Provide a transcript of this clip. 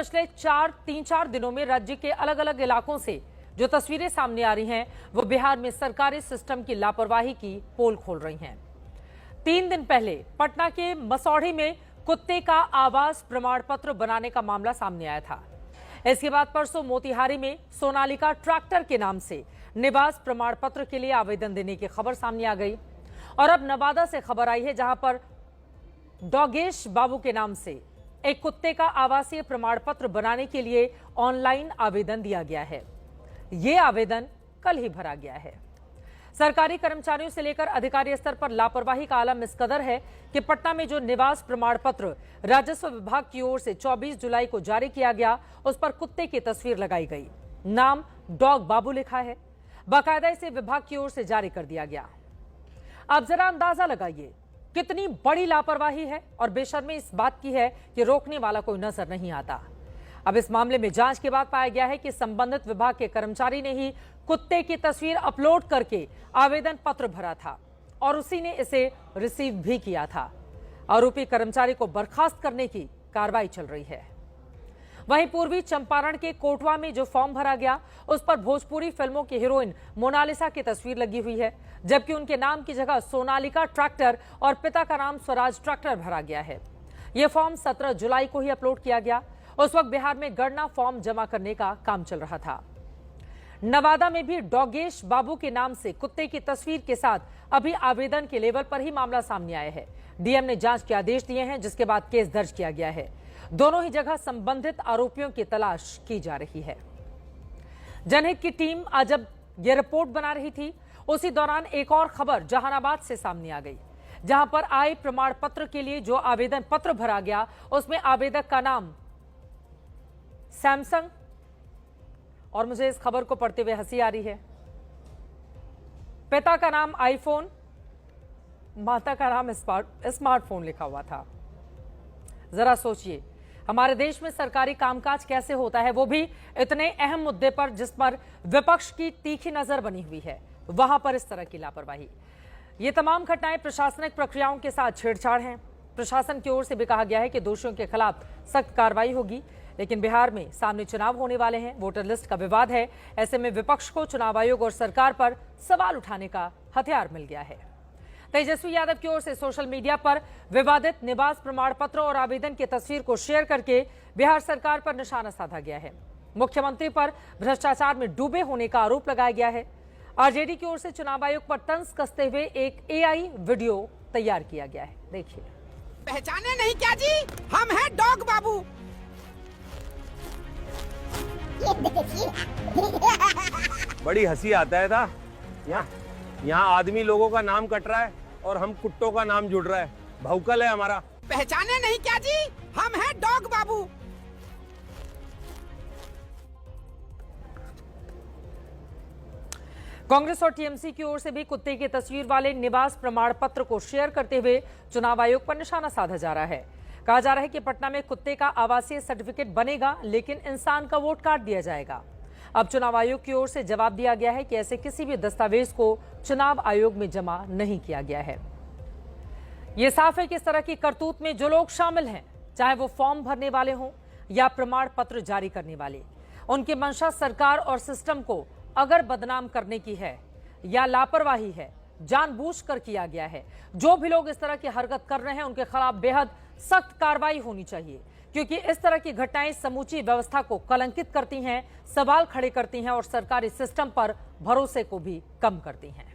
पिछले 3-4 दिनों में राज्य के अलग अलग इलाकों से जो तस्वीरें सामने आ रही हैं वो बिहार में सरकारी सिस्टम की लापरवाही की पोल खोल रही हैं। 3 दिन पहले पटना के मसौढ़ी में कुत्ते का आवास प्रमाण पत्र बनाने का मामला सामने आया था। इसके बाद परसों मोतिहारी में सोनालिका ट्रैक्टर के नाम से निवास प्रमाण पत्र के लिए आवेदन देने की खबर सामने आ गई। और अब नवादा से खबर आई है जहां पर डॉगेश बाबू के नाम से एक कुत्ते का आवासीय प्रमाण पत्र बनाने के लिए ऑनलाइन आवेदन दिया गया है। यह आवेदन कल ही भरा गया है। सरकारी कर्मचारियों से लेकर अधिकारी स्तर पर लापरवाही का आलम इस कदर है कि पटना में जो निवास प्रमाण पत्र राजस्व विभाग की ओर से 24 जुलाई को जारी किया गया उस पर कुत्ते की तस्वीर लगाई गई। नाम डॉग बाबू लिखा है। बाकायदा इसे विभाग की ओर से जारी कर दिया गया। आप जरा अंदाजा लगाइए कितनी बड़ी लापरवाही है और बेशर्मी इस बात की है कि रोकने वाला कोई नजर नहीं आता। अब इस मामले में जांच के बाद पाया गया है कि संबंधित विभाग के कर्मचारी ने ही कुत्ते की तस्वीर अपलोड करके आवेदन पत्र भरा था और उसी ने इसे रिसीव भी किया था। आरोपी कर्मचारी को बर्खास्त करने की कार्रवाई चल रही है। वहीं पूर्वी चंपारण के कोटवा में जो फॉर्म भरा गया उस पर भोजपुरी फिल्मों की हीरोइन मोनालिसा की तस्वीर लगी हुई है, जबकि उनके नाम की जगह सोनालिका ट्रैक्टर और पिता का नाम स्वराज ट्रैक्टर भरा गया है। यह फॉर्म 17 जुलाई को ही अपलोड किया गया। उस वक्त बिहार में गणना फॉर्म जमा करने का काम चल रहा था। नवादा में भी डॉगेश बाबू के नाम से कुत्ते की तस्वीर के साथ अभी आवेदन के लेवल पर ही मामला सामने आया है। डीएम ने जांच के आदेश दिए हैं, जिसके बाद केस दर्ज किया गया है। दोनों ही जगह संबंधित आरोपियों की तलाश की जा रही है। जनहित की टीम आज जब यह रिपोर्ट बना रही थी उसी दौरान एक और खबर जहानाबाद से सामने आ गई, जहां पर आय प्रमाण पत्र के लिए जो आवेदन पत्र भरा गया उसमें आवेदक का नाम सैमसंग, और मुझे इस खबर को पढ़ते हुए हंसी आ रही है। पिता का नाम आईफोन, माता का नाम स्मार्टफोन लिखा हुआ था। जरा सोचिए हमारे देश में सरकारी कामकाज कैसे होता है, वो भी इतने अहम मुद्दे पर जिस पर विपक्ष की तीखी नजर बनी हुई है, वहां पर इस तरह की लापरवाही। ये तमाम घटनाएं प्रशासनिक प्रक्रियाओं के साथ छेड़छाड़ हैं। प्रशासन की ओर से भी कहा गया है कि दोषियों के खिलाफ सख्त कार्रवाई होगी, लेकिन बिहार में सामने चुनाव होने वाले हैं, वोटर लिस्ट का विवाद है। ऐसे में विपक्ष को चुनाव आयोग और सरकार पर सवाल उठाने का हथियार मिल गया है। तेजस्वी यादव की ओर से सोशल मीडिया पर विवादित निवास प्रमाण पत्र और आवेदन की तस्वीर को शेयर करके बिहार सरकार पर निशाना साधा गया है। मुख्यमंत्री पर भ्रष्टाचार में डूबे होने का आरोप लगाया गया है। आरजेडी की ओर से चुनाव आयोग पर तंज कसते हुए एक एआई वीडियो तैयार किया गया है। देखिए। पहचाने नहीं क्या जी, हम हैं डॉग बाबू। बड़ी हंसी आता है था। यहाँ आदमी लोगों का नाम कट रहा है और हम कुत्तों का नाम जुड़ रहा है। भौकल है हमारा। पहचाने नहीं क्या जी, हम हैं डॉग बाबू। कांग्रेस और टीएमसी की ओर से भी कुत्ते की तस्वीर वाले निवास प्रमाण पत्र को शेयर करते हुए चुनाव आयोग पर निशाना साधा जा रहा है। कहा जा रहा है कि पटना में कुत्ते का आवासीय सर्टिफिकेट बनेगा, लेकिन इंसान का वोट काट दिया जाएगा। अब चुनाव आयोग की ओर से जवाब दिया गया है कि ऐसे किसी भी दस्तावेज को चुनाव आयोग में जमा नहीं किया गया है। यह साफ है कि इस तरह की करतूत में जो लोग शामिल हैं, चाहे वो फॉर्म भरने वाले हों या प्रमाण पत्र जारी करने वाले, उनकी मंशा सरकार और सिस्टम को अगर बदनाम करने की है या लापरवाही है, जानबूझकर किया गया है। जो भी लोग इस तरह की हरकत कर रहे हैं उनके खिलाफ बेहद सख्त कार्रवाई होनी चाहिए, क्योंकि इस तरह की घटनाएं समूची व्यवस्था को कलंकित करती हैं, सवाल खड़े करती हैं और सरकारी सिस्टम पर भरोसे को भी कम करती हैं।